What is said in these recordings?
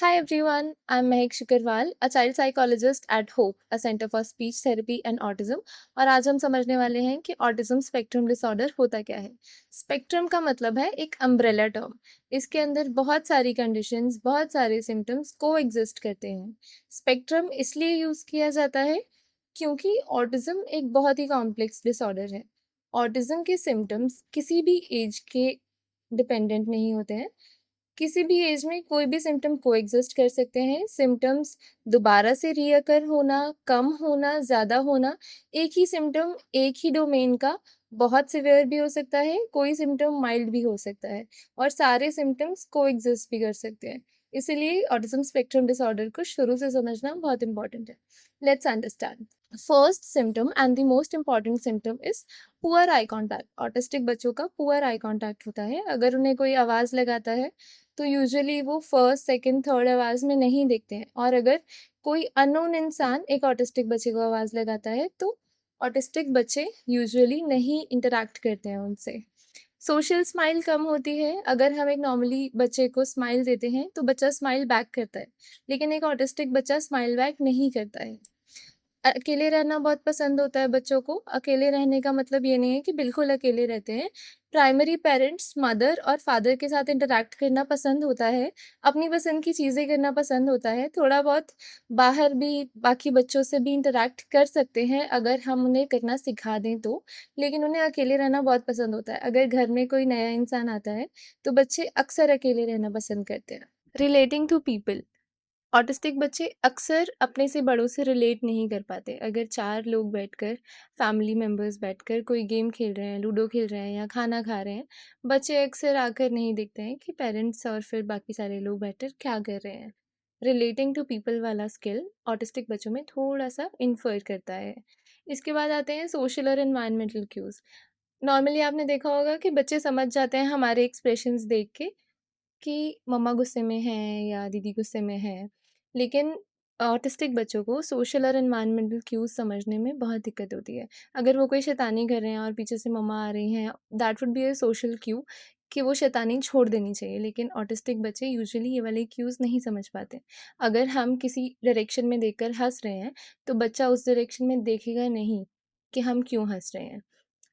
Hi everyone, I'm Mehak Shikarwal, a child psychologist at Hope, a center for speech therapy and autism। और आज हम समझने वाले हैं कि ऑटिज्म स्पेक्ट्रम डिसऑर्डर होता क्या है। स्पेक्ट्रम का मतलब है एक अम्ब्रेला टर्म। इसके अंदर बहुत सारी कंडीशंस, बहुत सारे सिम्टम्स को एग्जिस्ट करते हैं। स्पेक्ट्रम इसलिए यूज किया जाता है क्योंकि ऑटिज्म एक बहुत ही कॉम्प्लेक्स डिसऑर्डर है। ऑटिज्म के सिम्टम्स किसी भी एज के डिपेंडेंट नहीं होते हैं। किसी भी एज में कोई भी सिम्टम कोएग्जिस्ट कर सकते हैं। सिम्टम्स दोबारा से रीअकर होना, कम होना, ज़्यादा होना, एक ही सिम्टम एक ही डोमेन का बहुत सिवियर भी हो सकता है, कोई सिम्टम माइल्ड भी हो सकता है और सारे सिम्टम्स कोएग्जिस्ट भी कर सकते हैं। इसीलिए ऑटिज्म स्पेक्ट्रम डिसऑर्डर को शुरू से समझना बहुत इंपॉर्टेंट है। Let's understand. First symptom and the most important symptom is poor eye contact. Autistic बच्चों का पुअर आई कॉन्टैक्ट होता है। अगर उन्हें कोई आवाज़ लगाता है तो यूजुअली वो फर्स्ट, सेकंड, थर्ड आवाज़ में नहीं देखते हैं। और अगर कोई अननोन इंसान एक ऑटिस्टिक बच्चे को आवाज़ लगाता है तो ऑटिस्टिक बच्चे यूजुअली नहीं इंटरैक्ट करते हैं उनसे। सोशल स्माइल कम होती है। अगर हम एक नॉर्मली बच्चे को स्माइल देते हैं तो बच्चा स्माइल बैक करता है, लेकिन एक ऑटिस्टिक बच्चा स्माइल बैक नहीं करता है। अकेले रहना बहुत पसंद होता है बच्चों को। अकेले रहने का मतलब ये नहीं है कि बिल्कुल अकेले रहते हैं। प्राइमरी पेरेंट्स मदर और फादर के साथ इंटरैक्ट करना पसंद होता है, अपनी पसंद की चीज़ें करना पसंद होता है। थोड़ा बहुत बाहर भी बाकी बच्चों से भी इंटरैक्ट कर सकते हैं अगर हम उन्हें करना सिखा दें तो, लेकिन उन्हें अकेले रहना बहुत पसंद होता है। अगर घर में कोई नया इंसान आता है तो बच्चे अक्सर अकेले रहना पसंद करते हैं। Relating to people. ऑटिस्टिक बच्चे अक्सर अपने से बड़ों से रिलेट नहीं कर पाते। अगर 4 लोग बैठकर, फैमिली मेंबर्स बैठकर कोई गेम खेल रहे हैं, लूडो खेल रहे हैं या खाना खा रहे हैं, बच्चे अक्सर आकर नहीं देखते हैं कि पेरेंट्स और फिर बाकी सारे लोग बैठकर क्या कर रहे हैं। रिलेटिंग टू पीपल वाला स्किल ऑटिस्टिक बच्चों में थोड़ा-सा इन्फर करता है। इसके बाद आते हैं सोशल और एनवायरनमेंटल क्यूज़। नॉर्मली आपने देखा होगा कि बच्चे समझ जाते हैं हमारे एक्सप्रेशंस देख के कि मम्मा गुस्से में हैं या दीदी गुस्से में है। लेकिन ऑटिस्टिक बच्चों को सोशल और एनवायरमेंटल क्यूज़ समझने में बहुत दिक्कत होती है। अगर वो कोई शैतानी कर रहे हैं और पीछे से मम्मा आ रही हैं, that would be a social Q कि वो शैतानी छोड़ देनी चाहिए। लेकिन ऑटिस्टिक बच्चे यूजुअली ये वाले क्यूज़ नहीं समझ पाते। अगर हम किसी डायरेक्शन में देखकर हँस रहे हैं, तो बच्चा उस डायरेक्शन में देखेगा नहीं कि हम क्यों हँस रहे हैं।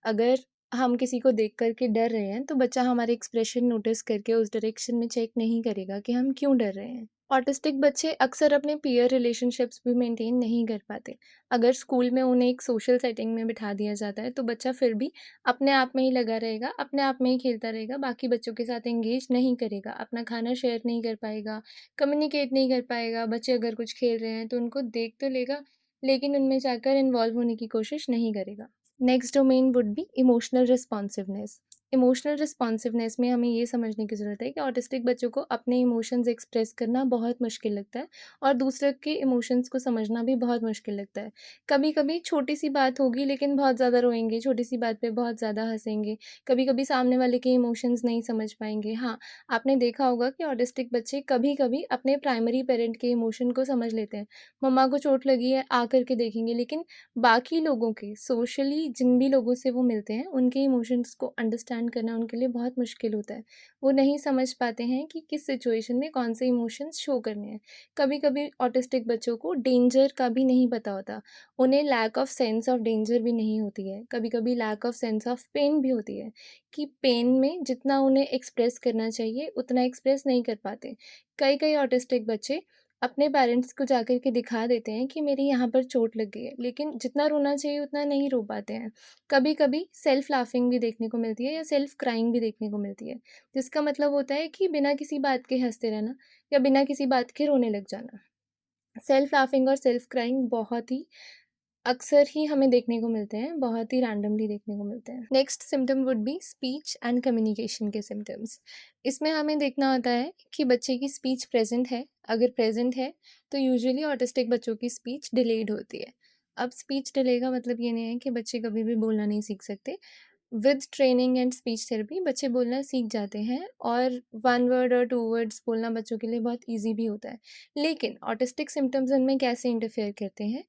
अगर हम किसी को देख कर के डर रहे हैं तो बच्चा हमारे एक्सप्रेशन नोटिस करके उस डायरेक्शन में चेक नहीं करेगा कि हम क्यों डर रहे हैं। ऑटिस्टिक बच्चे अक्सर अपने पीयर रिलेशनशिप्स भी मेंटेन नहीं कर पाते। अगर स्कूल में उन्हें एक सोशल सेटिंग में बिठा दिया जाता है तो बच्चा फिर भी अपने आप में ही लगा रहेगा, अपने आप में ही खेलता रहेगा, बाकी बच्चों के साथ एंगेज नहीं करेगा, अपना खाना शेयर नहीं कर पाएगा, कम्युनिकेट नहीं कर पाएगा। बच्चे अगर कुछ खेल रहे हैं तो उनको देख तो लेगा, लेकिन उनमें जाकर इन्वॉल्व होने की कोशिश नहीं करेगा। Next domain would be emotional responsiveness. Emotional responsiveness में हमें ये समझने की ज़रूरत है कि ऑटिस्टिक बच्चों को अपने इमोशंस एक्सप्रेस करना बहुत मुश्किल लगता है और दूसरे के इमोशंस को समझना भी बहुत मुश्किल लगता है। कभी कभी छोटी सी बात होगी लेकिन बहुत ज़्यादा रोएंगे, छोटी सी बात पे बहुत ज़्यादा हंसेंगे, कभी कभी सामने वाले के इमोशंस नहीं समझ पाएंगे। हाँ, आपने देखा होगा कि ऑटिस्टिक बच्चे कभी कभी अपने प्राइमरी पेरेंट के इमोशन को समझ लेते हैं। मम्मा को चोट लगी है, आ करके देखेंगे, लेकिन बाकी लोगों के सोशली जिन भी लोगों से वो मिलते हैं उनके इमोशंस को अंडरस्टैंड करना उनके लिए बहुत मुश्किल होता है। वो नहीं समझ पाते हैं कि किस सिचुएशन में कौन से इमोशंस शो करने हैं। कभी कभी ऑटिस्टिक बच्चों को डेंजर का भी नहीं पता होता। उन्हें lack of sense of danger भी नहीं होती है। कभी कभी lack of sense of pain भी होती है कि पेन में जितना उन्हें एक्सप्रेस करना चाहिए उतना एक्सप्रेस नहीं कर पाते। कई कई ऑटिस्टिक बच्चे अपने पेरेंट्स को जाकर के दिखा देते हैं कि मेरी यहाँ पर चोट लग गई है, लेकिन जितना रोना चाहिए उतना नहीं रो पाते हैं। कभी कभी सेल्फ लाफिंग भी देखने को मिलती है या सेल्फ क्राइंग भी देखने को मिलती है, जिसका मतलब होता है कि बिना किसी बात के हंसते रहना या बिना किसी बात के रोने लग जाना। सेल्फ लाफिंग और सेल्फ क्राइंग बहुत ही अक्सर ही हमें देखने को मिलते हैं, बहुत ही रैंडमली देखने को मिलते हैं। Next symptom would be speech and communication के सिम्टम्स। इसमें हमें देखना होता है कि बच्चे की स्पीच प्रेजेंट है। अगर प्रेजेंट है तो यूजुअली ऑटिस्टिक बच्चों की स्पीच डिलेड होती है। अब स्पीच डिले का मतलब ये नहीं है कि बच्चे कभी भी बोलना नहीं सीख सकते। With training and speech therapy बच्चे बोलना सीख जाते हैं और 1 वर्ड और 2 वर्ड्स बोलना बच्चों के लिए बहुत ईजी भी होता है। लेकिन ऑटिस्टिक सिम्टम्स इनमें कैसे इंटरफेयर करते हैं?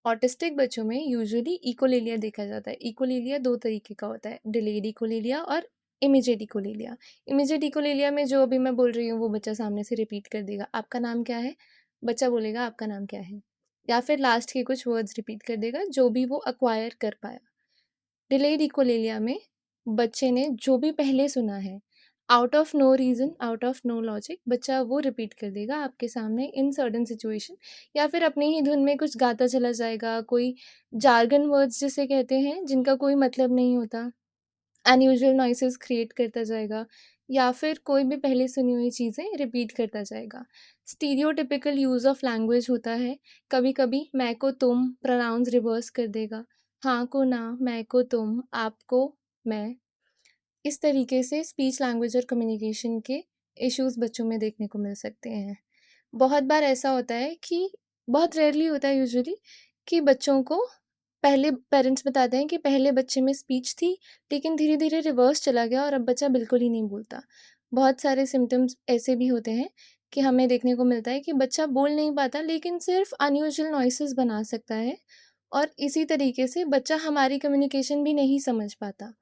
ऑटिस्टिक बच्चों में यूजुअली इकोलेलिया देखा जाता है। इकोलेलिया 2 तरीके का होता है, डिलेड इकोलेलिया और इमीडिएट इकोलेलिया। इमीडिएट इकोलेलिया में जो अभी मैं बोल रही हूँ वो बच्चा सामने से रिपीट कर देगा, आपका नाम क्या है? बच्चा बोलेगा आपका नाम क्या है? या फिर लास्ट के कुछ वर्ड्स रिपीट कर देगा जो भी वो एक्वायर कर पाया। डिलेड इकोलेलिया में बच्चे ने जो भी पहले सुना है, out of no reason, out of no logic बच्चा वो रिपीट कर देगा आपके सामने इन सर्टेन सिचुएशन, या फिर अपनी ही धुन में कुछ गाता चला जाएगा, कोई जार्गन वर्ड्स जिसे कहते हैं जिनका कोई मतलब नहीं होता, अनयूजुअल नॉइसेस क्रिएट करता जाएगा, या फिर कोई भी पहले सुनी हुई चीज़ें रिपीट करता जाएगा। स्टीरियोटिपिकल यूज़ ऑफ लैंग्वेज होता है, कभी कभी मैं को तुम प्रोनाउंस रिवर्स कर देगा, हाँ को ना, मैं को तुम, आपको मैं। इस तरीके से स्पीच लैंग्वेज और कम्युनिकेशन के इश्यूज बच्चों में देखने को मिल सकते हैं। बहुत बार ऐसा होता है कि, बहुत रेयरली होता है यूजुअली, कि बच्चों को पहले पेरेंट्स बताते हैं कि पहले बच्चे में स्पीच थी लेकिन धीरे धीरे रिवर्स चला गया और अब बच्चा बिल्कुल ही नहीं बोलता। बहुत सारे सिम्टम्स ऐसे भी होते हैं कि हमें देखने को मिलता है कि बच्चा बोल नहीं पाता लेकिन सिर्फ अनयूजुअल नॉइसेस बना सकता है, और इसी तरीके से बच्चा हमारी कम्युनिकेशन भी नहीं समझ पाता।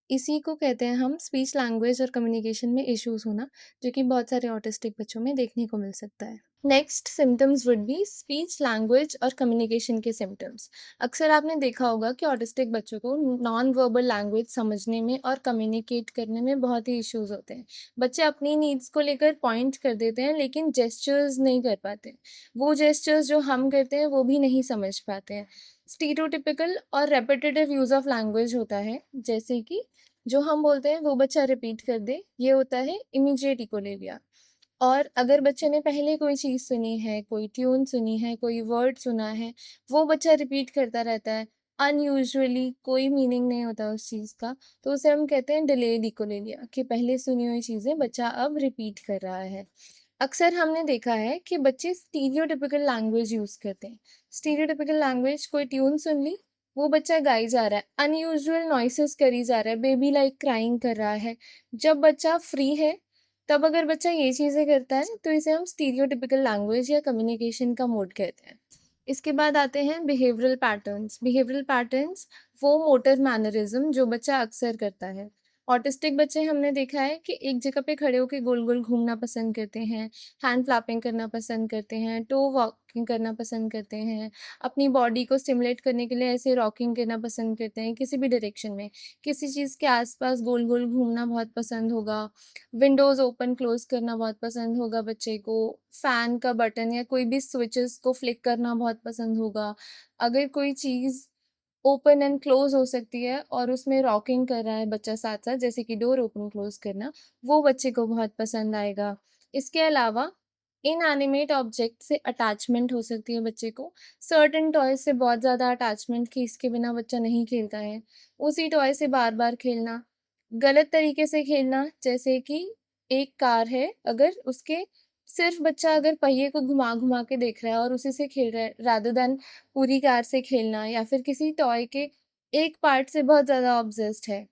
इसी को कहते हैं हम स्पीच लैंग्वेज और कम्युनिकेशन में इश्यूज होना, जो कि बहुत सारे ऑटिस्टिक बच्चों में देखने को मिल सकता है। Next symptoms would be speech language और कम्युनिकेशन के सिम्टम्स। अक्सर आपने देखा होगा कि ऑटिस्टिक बच्चों को नॉन वर्बल लैंग्वेज समझने में और कम्युनिकेट करने में बहुत ही इश्यूज होते हैं। बच्चे अपनी नीड्स को लेकर पॉइंट कर देते हैं लेकिन जेस्चर्स नहीं कर पाते, वो जेस्चर्स जो हम करते हैं वो भी नहीं समझ पाते हैं। स्टीरियोटिपिकल और रेपिटेटिव यूज ऑफ लैंग्वेज होता है, जैसे कि जो हम बोलते हैं वो बच्चा रिपीट कर दे, ये होता है इमीडिएट इकोलेलिया। और अगर बच्चे ने पहले कोई चीज़ सुनी है, कोई ट्यून सुनी है, कोई वर्ड सुना है, वो बच्चा रिपीट करता रहता है, अनयूजुअली कोई मीनिंग नहीं होता उस चीज़ का, तो उसे हम कहते हैं डिलेड इकोलेलिया, कि पहले सुनी हुई चीज़ें बच्चा अब रिपीट कर रहा है। अक्सर हमने देखा है कि बच्चे स्टीरियोटिपिकल लैंग्वेज यूज़ करते हैं। स्टीरियोटिपिकल लैंग्वेज, कोई ट्यून सुन ली, वो बच्चा गाई जा रहा है, अनयूजुअल नॉइसेस करी जा रहा है, बेबी लाइक क्राइंग कर रहा है। जब बच्चा फ्री है तब अगर बच्चा ये चीज़ें करता है तो इसे हम स्टीरियोटिपिकल लैंग्वेज या कम्युनिकेशन का मोड कहते हैं। इसके बाद आते हैं बिहेवियरल पैटर्न्स। बिहेवियरल पैटर्न्स वो मोटर मैनरिज्म जो बच्चा अक्सर करता है। ऑटिस्टिक बच्चे हमने देखा है कि एक जगह पे खड़े होकर गोल गोल घूमना पसंद करते हैं, हैंड फ्लैपिंग करना पसंद करते हैं, टो वॉकिंग करना पसंद करते हैं, अपनी बॉडी को स्टिमुलेट करने के लिए ऐसे रॉकिंग करना पसंद करते हैं किसी भी डायरेक्शन में, किसी चीज़ के आसपास गोल गोल घूमना बहुत पसंद होगा, विंडोज़ ओपन क्लोज करना बहुत पसंद होगा बच्चे को, फ़ैन का बटन या कोई भी स्विचेस को फ्लिक करना बहुत पसंद होगा। अगर कोई चीज़ ओपन एंड क्लोज हो सकती है और उसमें रॉकिंग कर रहा है बच्चा साथ साथ, जैसे कि डोर ओपन क्लोज करना, वो बच्चे को बहुत पसंद आएगा। इसके अलावा इनएनिमेट ऑब्जेक्ट से अटैचमेंट हो सकती है बच्चे को, सर्टेन टॉय से बहुत ज़्यादा अटैचमेंट कि इसके बिना बच्चा नहीं खेलता है, उसी टॉय से बार बार खेलना, गलत तरीके से खेलना, जैसे कि एक कार है, अगर उसके सिर्फ बच्चा अगर पहिए को घुमा घुमा के देख रहा है और उसी से खेल रहा है रादर देन पूरी कार से खेलना, या फिर किसी टॉय के एक पार्ट से बहुत ज़्यादा ऑब्सेस्ड है,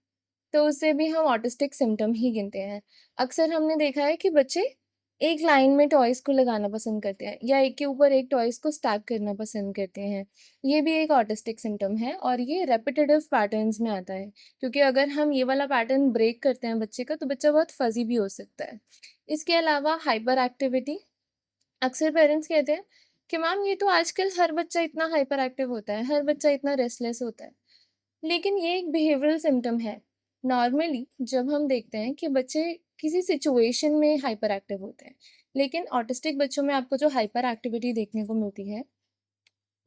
तो उसे भी हम ऑटिस्टिक सिम्टम ही गिनते हैं। अक्सर हमने देखा है कि बच्चे एक लाइन में टॉयज़ को लगाना पसंद करते हैं या एक के ऊपर एक टॉयज़ को स्टैक करना पसंद करते हैं। ये भी एक ऑटिस्टिक सिम्टम है और ये रेपिटेटिव पैटर्न्स में आता है, क्योंकि अगर हम ये वाला पैटर्न ब्रेक करते हैं बच्चे का तो बच्चा बहुत फज़ी भी हो सकता है। इसके अलावा हाइपर एक्टिविटी, अक्सर पेरेंट्स कहते हैं कि मैम ये तो आजकल हर बच्चा इतना हाइपर एक्टिव होता है, हर बच्चा इतना रेस्टलेस होता है। लेकिन ये एक बिहेवियरल सिम्टम है। नॉर्मली जब हम देखते हैं कि बच्चे किसी सिचुएशन में हाइपर एक्टिव होते हैं, लेकिन ऑटिस्टिक बच्चों में आपको जो हाइपर एक्टिविटी देखने को मिलती है,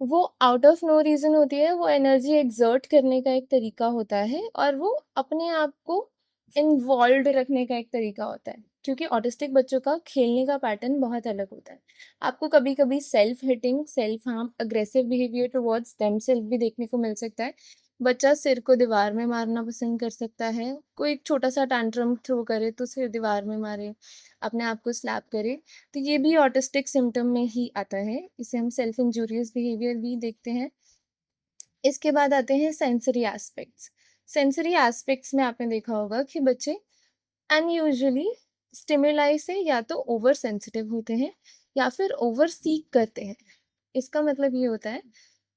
वो आउट ऑफ नो रीज़न होती है, वो एनर्जी एक्सर्ट करने का एक तरीका होता है और वो अपने आप को इन्वॉल्व्ड रखने का एक तरीका होता है, क्योंकि ऑटिस्टिक बच्चों का खेलने का पैटर्न बहुत अलग होता है। आपको कभी-कभी self hitting, self harm, aggressive behaviour towards themselves भी देखने को मिल सकता है। बच्चा सिर को दीवार में मारना पसंद कर सकता है, कोई एक छोटा-सा टैंट्रम थ्रो करे तो सिर दीवार में मारे, अपने आप को स्लैप करे, तो ये भी ऑटिस्टिक सिम्पटम में ही आता है। इसे हम सेल्फ इंजूरियस बिहेवियर भी देखते हैं। इसके बाद आते हैं सेंसरी एस्पेक्ट्स। सेंसरी एस्पेक्ट्स में आपने देखा होगा कि बच्चे अनयूजुअली स्टिमुलाई से या तो ओवर सेंसिटिव होते हैं या फिर ओवर सीक करते हैं। इसका मतलब ये होता है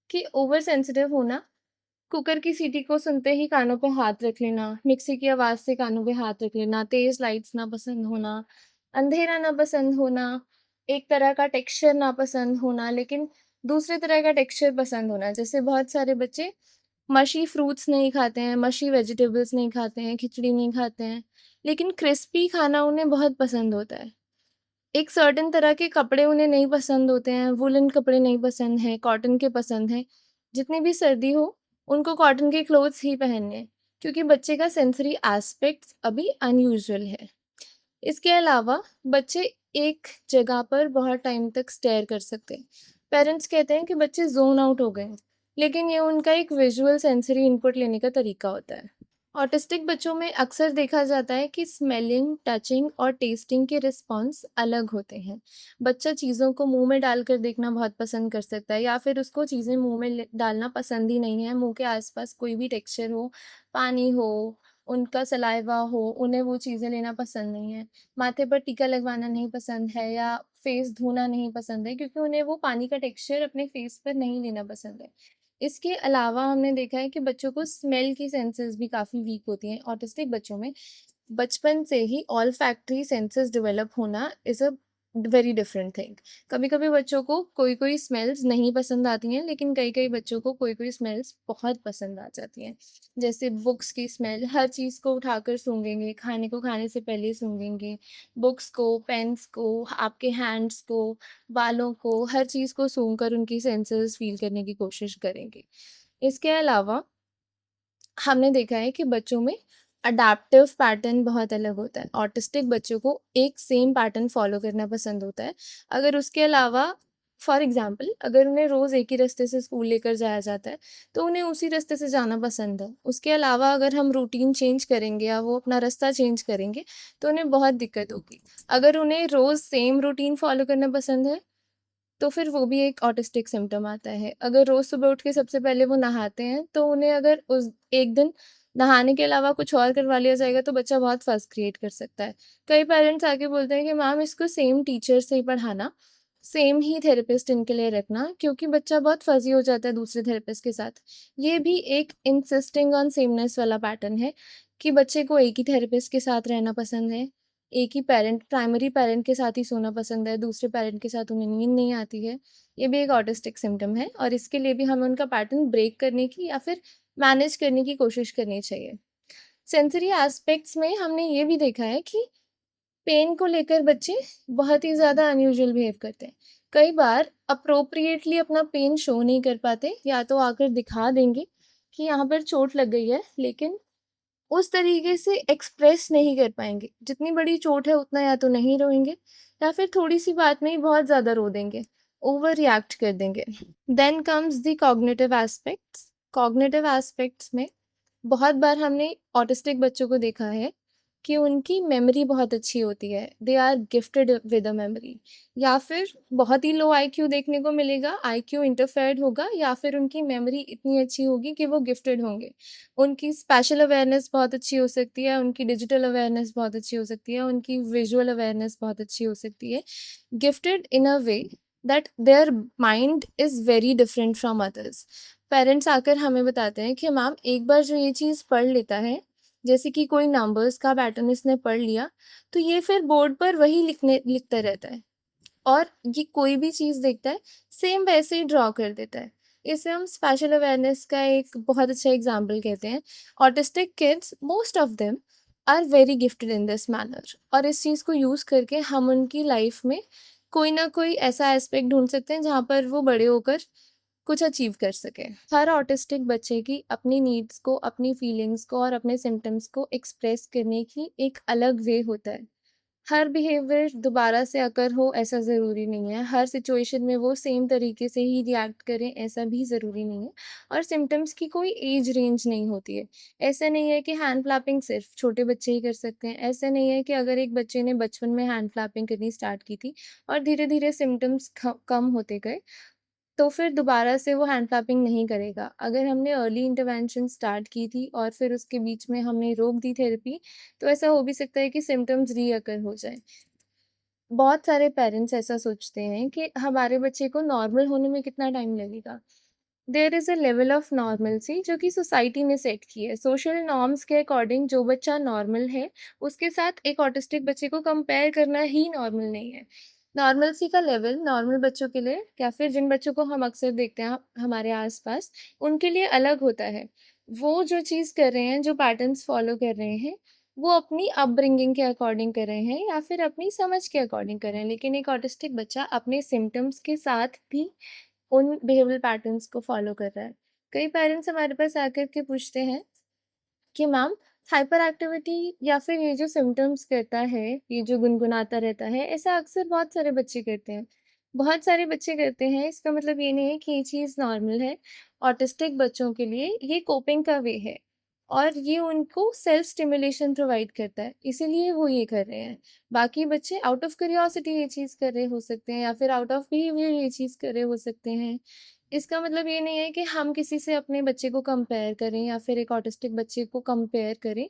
कि ओवर सेंसिटिव होना, कुकर की सीटी को सुनते ही कानों पे हाथ रख लेना, मिक्सी की आवाज़ से कानों पे हाथ रख लेना, तेज़ लाइट्स ना पसंद होना, अंधेरा ना पसंद होना, एक तरह का टेक्सचर ना पसंद होना, लेकिन दूसरे तरह का टेक्सचर पसंद होना। जैसे बहुत सारे बच्चे मशी फ्रूट्स नहीं खाते हैं, मशी वेजिटेबल्स नहीं खाते हैं, खिचड़ी नहीं खाते हैं, लेकिन क्रिस्पी खाना उन्हें बहुत पसंद होता है। एक सर्टेन तरह के कपड़े उन्हें नहीं पसंद होते हैं, वूलन कपड़े नहीं पसंद हैं, कॉटन के पसंद हैं। जितनी भी सर्दी हो, उनको कॉटन के क्लोथ्स ही पहनने हैं, क्योंकि बच्चे का सेंसरी एस्पेक्ट्स अभी अनयूजुअल है। इसके अलावा बच्चे एक जगह पर बहुत टाइम तक स्टेयर कर सकते हैं। पेरेंट्स कहते हैं कि बच्चे ज़ोन आउट हो गए हैं, लेकिन ये उनका एक विजुअल सेंसरी इनपुट लेने का तरीका होता है। ऑटिस्टिक बच्चों में अक्सर देखा जाता है कि स्मेलिंग, टचिंग और टेस्टिंग के रिस्पॉन्स अलग होते हैं। बच्चा चीज़ों को मुंह में डालकर देखना बहुत पसंद कर सकता है, या फिर उसको चीज़ें मुंह में डालना पसंद ही नहीं है। मुंह के आसपास कोई भी टेक्सचर हो, पानी हो, उनका सलाइवा हो, उन्हें वो चीज़ें लेना पसंद नहीं है। माथे पर टीका लगवाना नहीं पसंद है, या फेस धोना नहीं पसंद है, क्योंकि उन्हें वो पानी का टेक्सचर अपने फेस पर नहीं लेना पसंद है। इसके अलावा हमने देखा है कि बच्चों को स्मेल की सेंसेस भी काफ़ी वीक होती हैं। ऑटिस्टिक बच्चों में बचपन से ही ऑल्फैक्टरी सेंसेस डेवलप होना is a very different thing. कभी-कभी बच्चों को कोई-कोई स्मेल्स नहीं पसंद आती हैं, लेकिन कई-कई बच्चों को कोई-कोई स्मेल्स बहुत पसंद आ जाती हैं। जैसे बुक्स की स्मेल, हर चीज़ को उठाकर सूंघेंगे, खाने को खाने से पहले सूंघेंगे, बुक्स को, पेन्स को, आपके हैंड्स को, बालों को, हर चीज़ को सूंघकर उनकी सेंसेस फ़ील करने की कोशिश करेंगे। इसके अलावा हमने देखा है कि बच्चों में अडैप्टिव पैटर्न बहुत अलग होता है। ऑटिस्टिक बच्चों को एक सेम पैटर्न फ़ॉलो करना पसंद होता है। अगर उसके अलावा फॉर एग्ज़ाम्पल अगर उन्हें रोज़ एक ही रास्ते से स्कूल लेकर जाया जाता है, तो उन्हें उसी रास्ते से जाना पसंद है। उसके अलावा अगर हम रूटीन चेंज करेंगे या वो अपना रास्ता चेंज करेंगे, तो उन्हें बहुत दिक्कत होगी। अगर उन्हें रोज़ सेम रूटीन फ़ॉलो करना पसंद है, तो फिर वो भी एक ऑटिस्टिक सिम्पटम आता है। अगर रोज़ सुबह उठ के सबसे पहले वो नहाते हैं, तो उन्हें अगर उस एक दिन नहाने के अलावा कुछ और करवा लिया जाएगा, तो बच्चा बहुत फज़ क्रिएट कर सकता है। कई पेरेंट्स आके बोलते हैं कि मैम इसको सेम टीचर से ही पढ़ाना, सेम ही थेरेपिस्ट इनके लिए रखना, क्योंकि बच्चा बहुत फ़ज़ी हो जाता है दूसरे थेरेपिस्ट के साथ। ये भी एक इंसिस्टिंग ऑन सेमनेस वाला पैटर्न है कि बच्चे को एक ही थेरेपिस्ट के साथ रहना पसंद है, एक ही प्राइमरी पेरेंट के साथ ही सोना पसंद है, दूसरे पेरेंट के साथ उन्हें नींद नहीं आती है। ये भी एक ऑटिस्टिक सिम्पटम है, और इसके लिए भी हमें उनका पैटर्न ब्रेक करने की या फिर मैनेज करने की कोशिश करनी चाहिए। सेंसरी एस्पेक्ट्स में हमने ये भी देखा है कि पेन को लेकर बच्चे बहुत ही ज़्यादा अनयूजुअल बिहेव करते हैं। कई बार अप्रोप्रिएटली अपना पेन शो नहीं कर पाते, या तो आकर दिखा देंगे कि यहाँ पर चोट लग गई है, लेकिन उस तरीके से एक्सप्रेस नहीं कर पाएँगे। जितनी बड़ी चोट है उतना या तो नहीं रोएँगे, या फिर थोड़ी-सी बात में ही बहुत ज़्यादा रो देंगे, ओवर रिएक्ट कर देंगे। Then comes the cognitive aspects. Cognitive aspects में बहुत बार हमने ऑटिस्टिक बच्चों को देखा है कि उनकी मेमोरी बहुत अच्छी होती है, they are gifted with a memory, या फिर बहुत ही लो आईक्यू देखने को मिलेगा, आईक्यू इंटरफेयर्ड होगा, या फिर उनकी मेमोरी इतनी अच्छी होगी कि वो गिफ्टेड होंगे। उनकी स्पेशल अवेयरनेस बहुत अच्छी हो सकती है, उनकी डिजिटल अवेयरनेस बहुत अच्छी हो सकती है, उनकी विजुअल अवेयरनेस बहुत अच्छी हो सकती है। Gifted in a way that their mind is very different from others. Parents आकर हमें बताते हैं कि मैम एक बार जो ये चीज़ पढ़ लेता है, जैसे कि कोई नंबर्स का पैटर्न इसने पढ़ लिया, तो ये फिर बोर्ड पर वही लिखता रहता है, और ये कोई भी चीज़ देखता है, सेम वैसे ही ड्रॉ कर देता है। इसे हम स्पेशल अवेयरनेस का एक बहुत अच्छा एग्जाम्पल कहते हैं। Autistic kids, most of them are very gifted in this manner, और इस चीज़ को यूज़ करके हम उनकी लाइफ में कोई ना कोई ऐसा एस्पेक्ट ढूंढ सकते हैं जहाँ पर वो बड़े होकर कुछ अचीव कर सके। हर ऑटिस्टिक बच्चे की अपनी नीड्स को, अपनी फीलिंग्स को और अपने सिम्टम्स को एक्सप्रेस करने की एक अलग वे होता है। हर बिहेवियर दोबारा से अकर हो ऐसा ज़रूरी नहीं है, हर सिचुएशन में वो सेम तरीके से ही रिएक्ट करें ऐसा भी ज़रूरी नहीं है, और सिम्टम्स की कोई एज रेंज नहीं होती है। ऐसा नहीं है कि हैंड फ्लैपिंग सिर्फ छोटे बच्चे ही कर सकते हैं, ऐसा नहीं है कि अगर एक बच्चे ने बचपन में हैंड फ्लैपिंग करनी स्टार्ट की थी और धीरे-धीरे सिम्टम्स कम होते गए, तो फिर दोबारा से वो हैंड क्लैपिंग नहीं करेगा। अगर हमने अर्ली इंटरवेंशन स्टार्ट की थी और फिर उसके बीच में हमने रोक दी थेरेपी, तो ऐसा हो भी सकता है कि सिम्पटम्स रीअकर हो जाएँ। बहुत सारे पेरेंट्स ऐसा सोचते हैं कि हमारे बच्चे को नॉर्मल होने में कितना टाइम लगेगा। There is a level of normalcy जो कि सोसाइटी ने सेट की है। सोशल नॉर्म्स के अकॉर्डिंग जो बच्चा नॉर्मल है, उसके साथ एक ऑटिस्टिक बच्चे को कंपेयर करना ही नॉर्मल नहीं है। नॉर्मलसी का लेवल नॉर्मल बच्चों के लिए या फिर जिन बच्चों को हम अक्सर देखते हैं हमारे आस-पास, उनके लिए अलग होता है। वो जो चीज़ कर रहे हैं, जो पैटर्न्स फ़ॉलो कर रहे हैं, वो अपनी अपब्रिंगिंग के अकॉर्डिंग कर रहे हैं या फिर अपनी समझ के अकॉर्डिंग कर रहे हैं। लेकिन एक ऑटिस्टिक बच्चा अपने सिम्पटम्स के साथ भी उन बिहेवियरल पैटर्न्स को फॉलो कर रहा है। कई पेरेंट्स हमारे पास आकर के पूछते हैं कि मैम हाइपर एक्टिविटी या फिर ये जो सिम्पटम्स करता है, ये जो गुनगुनाता रहता है, ऐसा अक्सर बहुत सारे बच्चे करते हैं। बहुत सारे बच्चे करते हैं, इसका मतलब ये नहीं है कि ये चीज़ नॉर्मल है। ऑटिस्टिक बच्चों के लिए ये कोपिंग का वे है और ये उनको सेल्फ स्टिमुलेशन प्रोवाइड करता है, इसीलिए वो ये कर रहे हैं। बाकी बच्चे आउट ऑफ क्यूरियोसिटी ये चीज़ कर रहे हो सकते हैं या फिर आउट ऑफ बिहेवियर ये चीज़ कर रहे हो सकते हैं। इसका मतलब ये नहीं है कि हम किसी से अपने बच्चे को कंपेयर करें या फिर एक ऑटिस्टिक बच्चे को कंपेयर करें।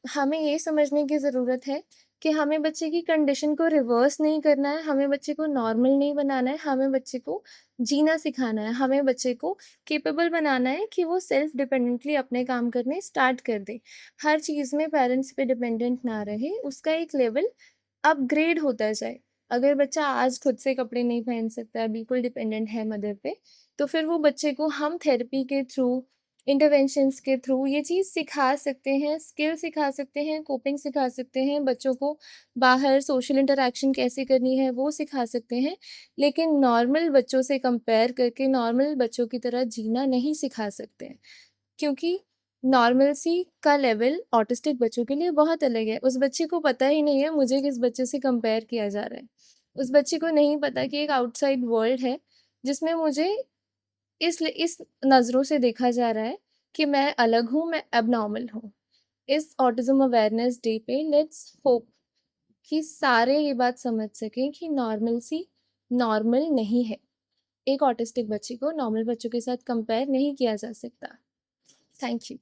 हमें ये समझने की ज़रूरत है कि हमें बच्चे की कंडीशन को रिवर्स नहीं करना है, हमें बच्चे को नॉर्मल नहीं बनाना है, हमें बच्चे को जीना सिखाना है, हमें बच्चे को कैपेबल बनाना है कि वो सेल्फ डिपेंडेंटली अपने काम करने स्टार्ट कर दे। हर चीज़ में पेरेंट्स पे डिपेंडेंट ना रहे, उसका एक लेवल अपग्रेड होता जाए। अगर बच्चा आज खुद से कपड़े नहीं पहन सकता है, बिल्कुल डिपेंडेंट है मदर पे, तो फिर वो बच्चे को हम थेरेपी के थ्रू, इंटरवेंशंस के थ्रू ये चीज़ सिखा सकते हैं, स्किल सिखा सकते हैं, कोपिंग सिखा सकते हैं, बच्चों को बाहर सोशल इंटरैक्शन कैसे करनी है, वो सिखा सकते हैं। लेकिन नॉर्मल बच्चों से कंपेयर करके नॉर्मल बच्चों की तरह जीना नहीं सिखा सकते हैं। क्योंकि नॉर्मलसी का लेवल ऑटिस्टिक बच्चों के लिए बहुत अलग है। उस बच्चे को पता ही नहीं है मुझे किस बच्चे से कंपेयर किया जा रहा है। उस बच्चे को नहीं पता कि एक आउटसाइड वर्ल्ड है जिसमें मुझे इस नज़रों से देखा जा रहा है कि मैं अलग हूँ, मैं एबनॉर्मल हूँ। इस ऑटिज़्म अवेयरनेस डे पे लेट्स होप कि सारे ये बात समझ सकें कि नॉर्मलसी नॉर्मल नहीं है। एक ऑटिस्टिक बच्चे को नॉर्मल बच्चों के साथ कंपेयर नहीं किया जा सकता। Thank you.